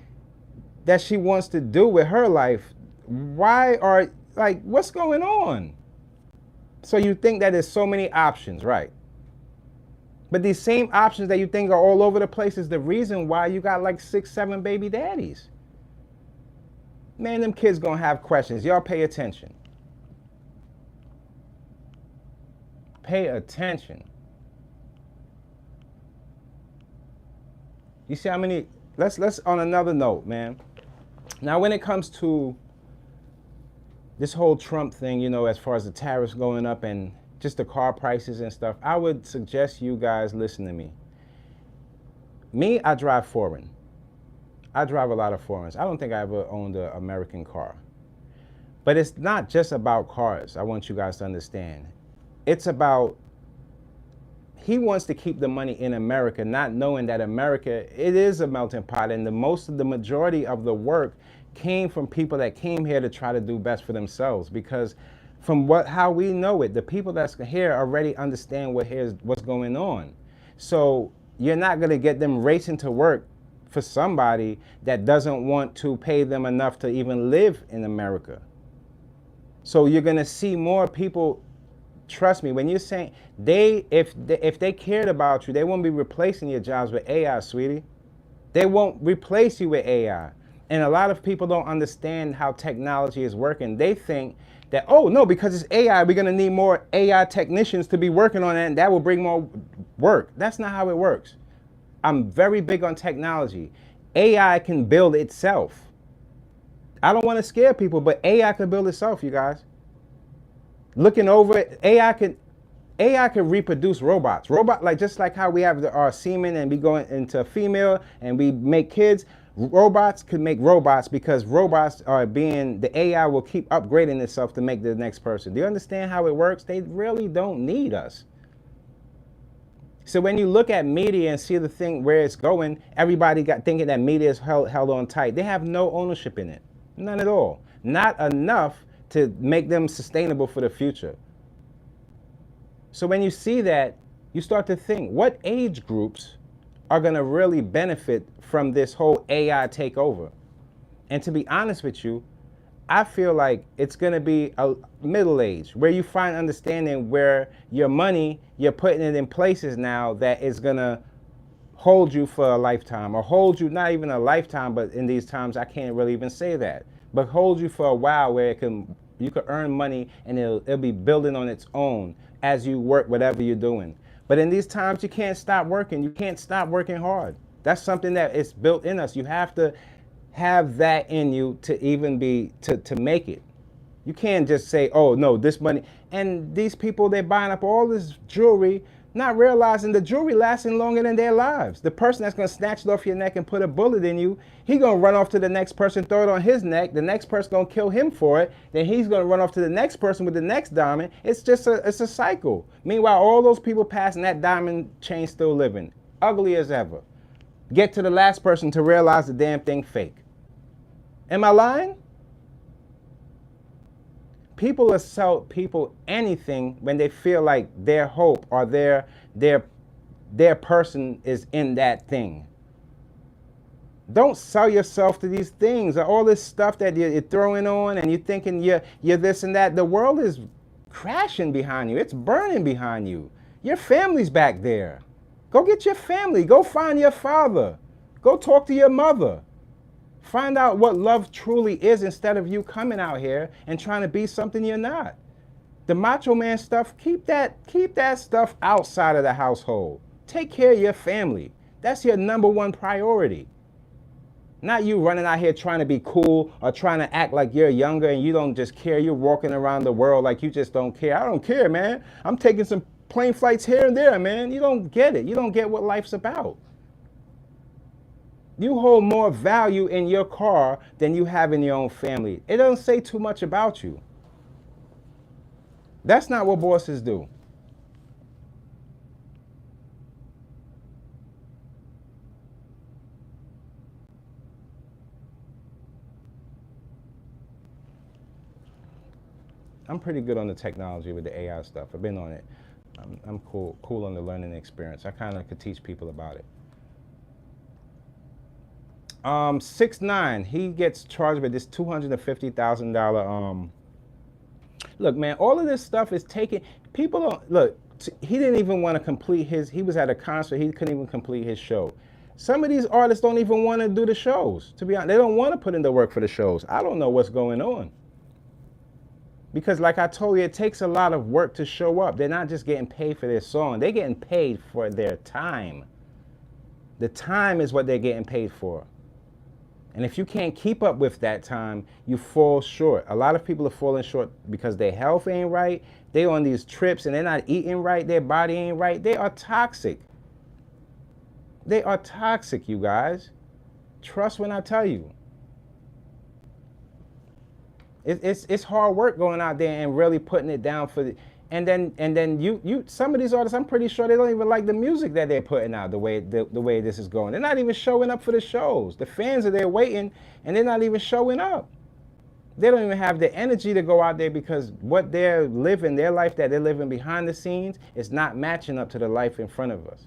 wants to do with her life? Why are, like, what's going on? So you think that there's so many options, right? But these same options that you think are all over the place is the reason why you got like 6, 7 baby daddies. Man, them kids gonna have questions. Y'all pay attention. Pay attention. You see how many, let's on another note, man. Now when it comes to this whole Trump thing, you know, as far as the tariffs going up and just the car prices and stuff, I would suggest you guys listen to me. Me, I drive foreign. I drive a lot of foreigns. I don't think I ever owned an American car. But it's not just about cars, I want you guys to understand. It's about, he wants to keep the money in America, not knowing that America, it is a melting pot, and the majority of the work came from people that came here to try to do best for themselves. Because from how we know it, the people that's here already understand what's going on. So you're not gonna get them racing to work for somebody that doesn't want to pay them enough to even live in America. So you're gonna see more people, trust me, when you're saying, if they cared about you, they won't be replacing your jobs with AI, sweetie. They won't replace you with AI. And a lot of people don't understand how technology is working. They think that, oh no, because it's AI, we're gonna need more AI technicians to be working on it and that will bring more work. That's not how it works. I'm very big on technology. AI can build itself. I don't wanna scare people, but AI can build itself, you guys. Looking over it, AI can reproduce robots. Like just like how we have our semen and we go into female and we make kids, robots could make robots because robots are the AI will keep upgrading itself to make the next person. Do you understand how it works? They really don't need us. So when you look at media and see the thing where it's going, everybody got thinking that media is held on tight. They have no ownership in it. None at all. Not enough to make them sustainable for the future. So when you see that, you start to think, what age groups are going to really benefit from this whole AI takeover? And to be honest with you, I feel like it's going to be a middle age where you find understanding where your money, you're putting it in places now that is going to hold you for a lifetime, or hold you, not even a lifetime, but in these times, I can't really even say that, but hold you for a while where you can earn money and it'll be building on its own as you work whatever you're doing. But in these times, you can't stop working. You can't stop working hard. That's something that is built in us. You have to have that in you to even to make it. You can't just say, oh no, this money. And these people, they're buying up all this jewelry, not realizing the jewelry lasting longer than their lives. The person that's gonna snatch it off your neck and put a bullet in you, he gonna run off to the next person, throw it on his neck. The next person gonna kill him for it. Then he's gonna run off to the next person with the next diamond. It's just it's a cycle. Meanwhile, all those people passing, that diamond chain still living, ugly as ever. Get to the last person to realize the damn thing fake. Am I lying? People will sell people anything when they feel like their hope or their person is in that thing. Don't sell yourself to these things or all this stuff that you're throwing on and you're thinking you're this and that. The world is crashing behind you. It's burning behind you. Your family's back there. Go get your family. Go find your father. Go talk to your mother. Find out what love truly is instead of you coming out here and trying to be something you're not. The macho man stuff, keep that stuff outside of the household. Take care of your family. That's your number one priority. Not you running out here trying to be cool or trying to act like you're younger and you don't just care. You're walking around the world like you just don't care. I don't care, man. I'm taking some plane flights here and there, man. You don't get it. You don't get what life's about. You hold more value in your car than you have in your own family. It doesn't say too much about you. That's not what bosses do. I'm pretty good on the technology with the AI stuff. I've been on it. I'm cool on the learning experience. I kind of could teach people about it. 6ix9ine, he gets charged with this $250,000. Look, man, all of this stuff is taken. People don't look. He didn't even want to complete his. He was at a concert. He couldn't even complete his show. Some of these artists don't even want to do the shows. To be honest, they don't want to put in the work for the shows. I don't know what's going on. Because like I told you, it takes a lot of work to show up. They're not just getting paid for their song. They're getting paid for their time. The time is what they're getting paid for. And if you can't keep up with that time, you fall short. A lot of people are falling short because their health ain't right. They're on these trips and they're not eating right. Their body ain't right. They are toxic. They are toxic, you guys. Trust when I tell you. It's hard work going out there and really putting it down for the, and then you some of these artists, I'm pretty sure they don't even like the music that they're putting out the way this is going. They're not even showing up for the shows. The fans are there waiting and they're not even showing up. They don't even have the energy to go out there because what they're living, their life that they're living behind the scenes is not matching up to the life in front of us.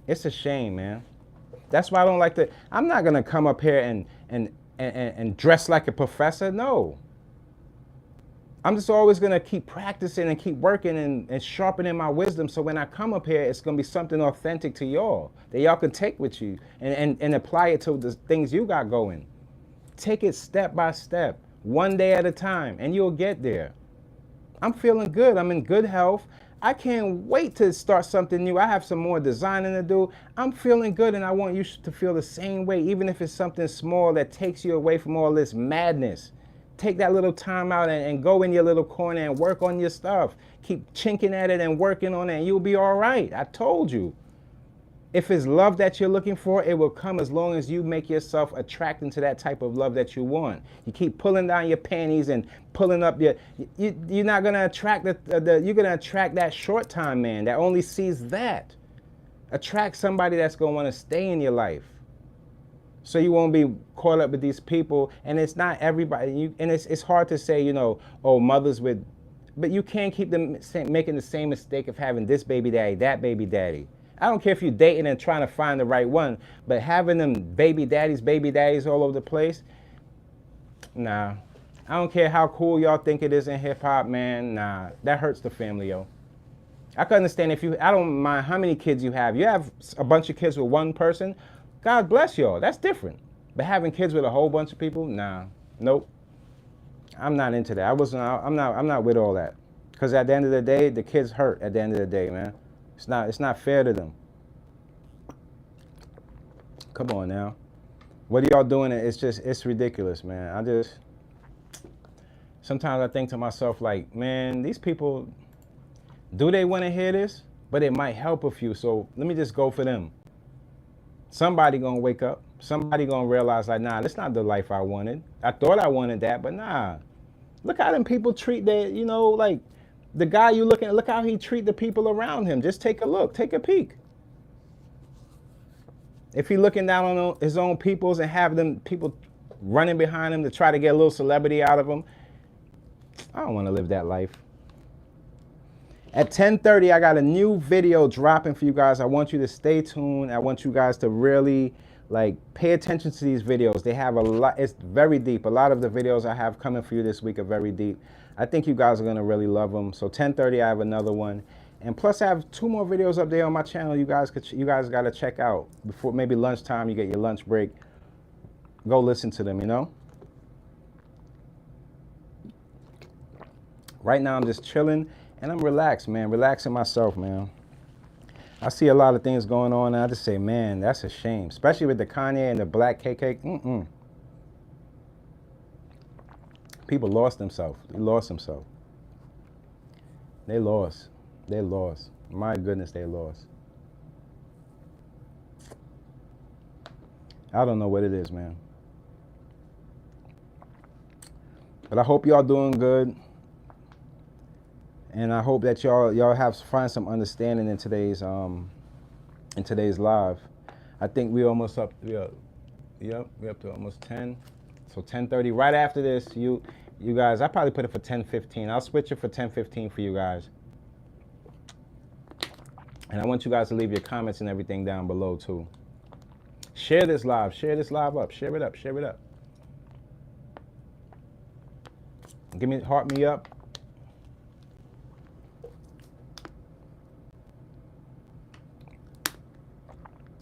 It's a shame, man. That's why I don't like to, I'm not gonna come up here and dress like a professor. No. I'm just always gonna keep practicing and keep working and sharpening my wisdom so when I come up here, it's gonna be something authentic to y'all that y'all can take with you and apply it to the things you got going. Take it step by step, one day at a time, and you'll get there. I'm feeling good. I'm in good health. I can't wait to start something new. I have some more designing to do. I'm feeling good, and I want you to feel the same way, even if it's something small that takes you away from all this madness. Take that little time out and go in your little corner and work on your stuff. Keep chinking at it and working on it, and you'll be all right. I told you. If it's love that you're looking for, it will come as long as you make yourself attracting to that type of love that you want. You keep pulling down your panties and pulling up you're not gonna attract you're gonna attract that short time man that only sees that. Attract somebody that's gonna want to stay in your life. So you won't be caught up with these people, and it's not everybody. And it's hard to say, oh, mothers with, but you can't keep them making the same mistake of having this baby daddy, that baby daddy. I don't care if you're dating and trying to find the right one, but having them baby daddies all over the place, nah. I don't care how cool y'all think it is in hip hop, man. Nah, that hurts the family, yo. I can understand I don't mind how many kids you have. You have a bunch of kids with one person, God bless y'all. That's different. But having kids with a whole bunch of people, nah, nope. I'm not into that. I'm not with all that. Because at the end of the day, the kids hurt at the end of the day, man. It's not fair to them. Come on now. What are y'all doing? It's ridiculous, man. Sometimes I think to myself like, man, these people, do they want to hear this? But it might help a few, so let me just go for them. Somebody gonna wake up. Somebody gonna realize like, nah, that's not the life I wanted. I thought I wanted that, but nah. Look how them people treat their, like, the guy you looking at, look how he treat the people around him. Just take a look, take a peek. If he looking down on his own peoples and have them people running behind them to try to get a little celebrity out of them. I don't want to live that life. At 10:30, I got a new video dropping for you guys. I want you to stay tuned. I want you guys to really like pay attention to these videos. They have a lot, it's very deep. A lot of the videos I have coming for you this week are very deep. I think you guys are gonna really love them. So 10:30, I have another one. And plus I have 2 more videos up there on my channel you guys gotta check out. Before maybe lunchtime, you get your lunch break. Go listen to them, you know? Right now I'm just chilling and I'm relaxed, man. Relaxing myself, man. I see a lot of things going on and I just say, man, that's a shame. Especially with the Kanye and the black KK. People lost themselves. They lost themselves. They lost. They lost. My goodness, they lost. I don't know what it is, man. But I hope y'all doing good. And I hope that y'all find some understanding in today's live. I think we almost up. Yep, we up to almost 10. So 10:30. Right after this, you guys, I probably put it for 10:15. I'll switch it for 10:15 for you guys. And I want you guys to leave your comments and everything down below too. Share this live. Share this live up. Share it up. Share it up. Heart me up.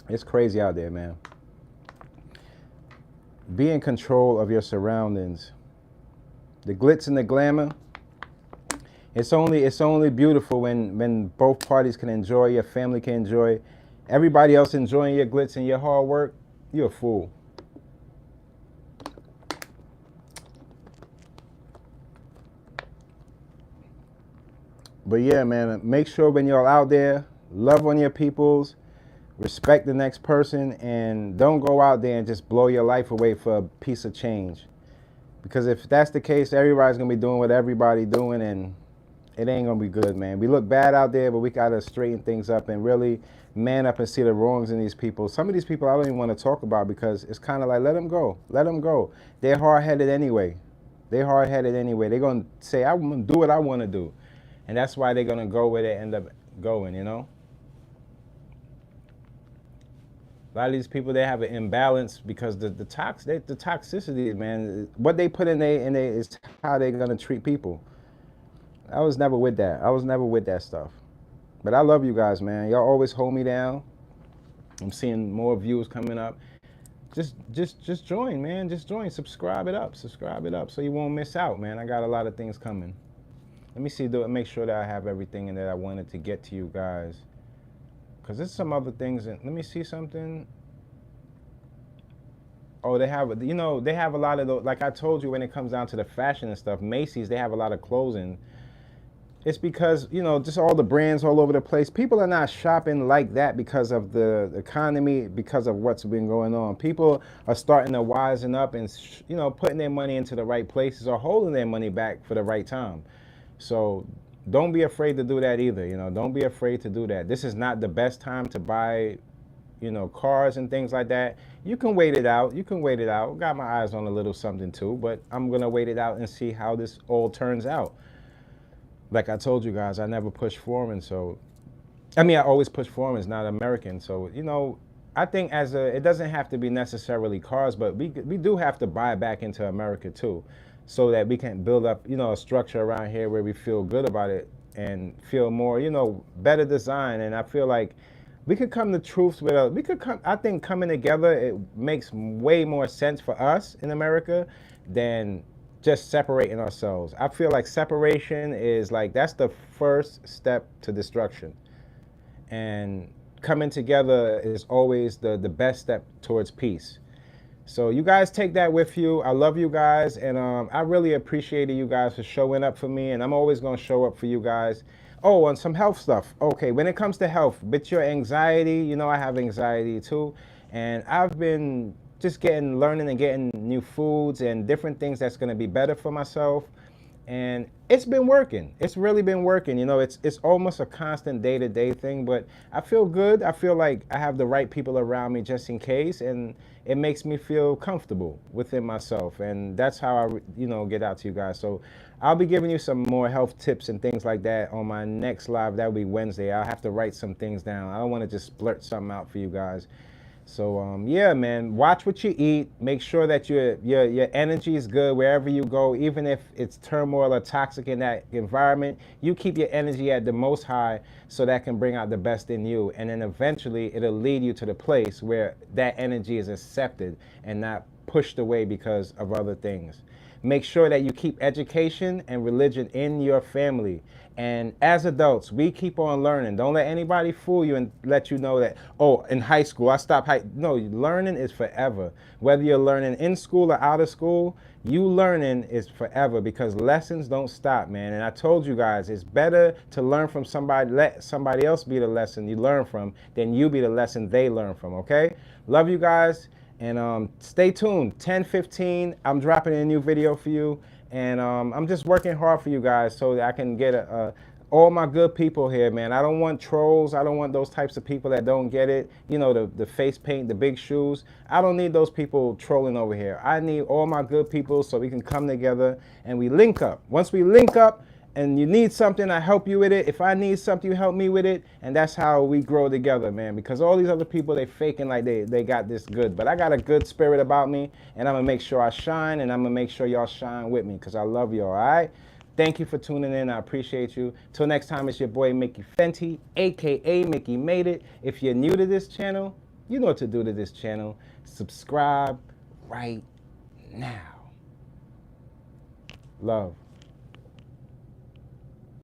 It's crazy out there, man. Be in control of your surroundings. The glitz and the glamour. It's only beautiful when both parties can enjoy, your family can enjoy. Everybody else enjoying your glitz and your hard work, you're a fool. But yeah, man, make sure when you're out there, love on your peoples, respect the next person, and don't go out there and just blow your life away for a piece of change. Because if that's the case, everybody's gonna be doing what everybody's doing, and it ain't gonna be good, man. We look bad out there, but we gotta straighten things up and really man up and see the wrongs in these people. Some of these people I don't even want to talk about because it's kind of like, let them go. Let them go. They're hard-headed anyway. They're hard-headed anyway. They're gonna say, I'm gonna do what I want to do. And that's why they're gonna go where they end up going, you know? A lot of these people, they have an imbalance because the toxicity, man, what they put in there is how they're gonna treat people. I was never with that. I was never with that stuff. But I love you guys, man. Y'all always hold me down. I'm seeing more views coming up. Just join, man. Just join. Subscribe it up. Subscribe it up so you won't miss out, man. I got a lot of things coming. Let me see, make sure that I have everything in that I wanted to get to you guys. Because there's some other things. Let me see something. Oh, they have a lot of those. Like I told you, when it comes down to the fashion and stuff, Macy's, they have a lot of clothing. It's because, just all the brands all over the place. People are not shopping like that because of the economy, because of what's been going on. People are starting to wisen up and, putting their money into the right places or holding their money back for the right time. So don't be afraid to do that either. Don't be afraid to do that. This is not the best time to buy, cars and things like that. You can wait it out. You can wait it out. Got my eyes on a little something too, but I'm going to wait it out and see how this all turns out. Like I told you guys, I never push foreign, I always push foreign, not American. So, I think it doesn't have to be necessarily cars, but we do have to buy back into America too, so that we can build up, a structure around here where we feel good about it and feel more, better design. And I feel like we could come to truths I think coming together, it makes way more sense for us in America than just separating ourselves. I feel like separation is that's the first step to destruction. And coming together is always the best step towards peace. So you guys take that with you. I love you guys, and I really appreciated you guys for showing up for me, and I'm always gonna show up for you guys. Oh, and some health stuff. Okay, when it comes to health, with your anxiety, I have anxiety too, and I've been just learning and getting new foods and different things that's going to be better for myself. And it's been working. It's really been working. You know, it's almost a constant day-to-day thing, but I feel good. I feel like I have the right people around me just in case, and it makes me feel comfortable within myself. And that's how I, you know, get out to you guys. So I'll be giving you some more health tips and things like that on my next live. That'll be Wednesday. I'll have to write some things down. I don't want to just blurt something out for you guys. So yeah, man, watch what you eat. Make sure that your energy is good wherever you go, even if it's turmoil or toxic in that environment. You keep your energy at the most high, so that can bring out the best in you, and then eventually it'll lead you to the place where that energy is accepted and not pushed away because of other things. Make sure that you keep education and religion in your family. And as adults, we keep on learning. Don't let anybody fool you and let you know that, oh, in high school, I stopped No, learning is forever. Whether you're learning in school or out of school, you learning is forever, because lessons don't stop, man. And I told you guys, it's better to learn from somebody, let somebody else be the lesson you learn from, than you be the lesson they learn from, okay? Love you guys. And stay tuned, 10:15, I'm dropping a new video for you. And I'm just working hard for you guys so that I can get all my good people here, man. I don't want trolls. I don't want those types of people that don't get it. You know, the face paint, the big shoes. I don't need those people trolling over here. I need all my good people so we can come together and we link up. Once we link up, and you need something, I help you with it. If I need something, you help me with it. And that's how we grow together, man. Because all these other people, they faking like they got this good. But I got a good spirit about me, and I'm going to make sure I shine, and I'm going to make sure y'all shine with me, because I love y'all, all right? Thank you for tuning in. I appreciate you. Till next time, it's your boy, Mickey Fenty, a.k.a. Mickey Made It. If you're new to this channel, you know what to do to this channel. Subscribe right now. Love.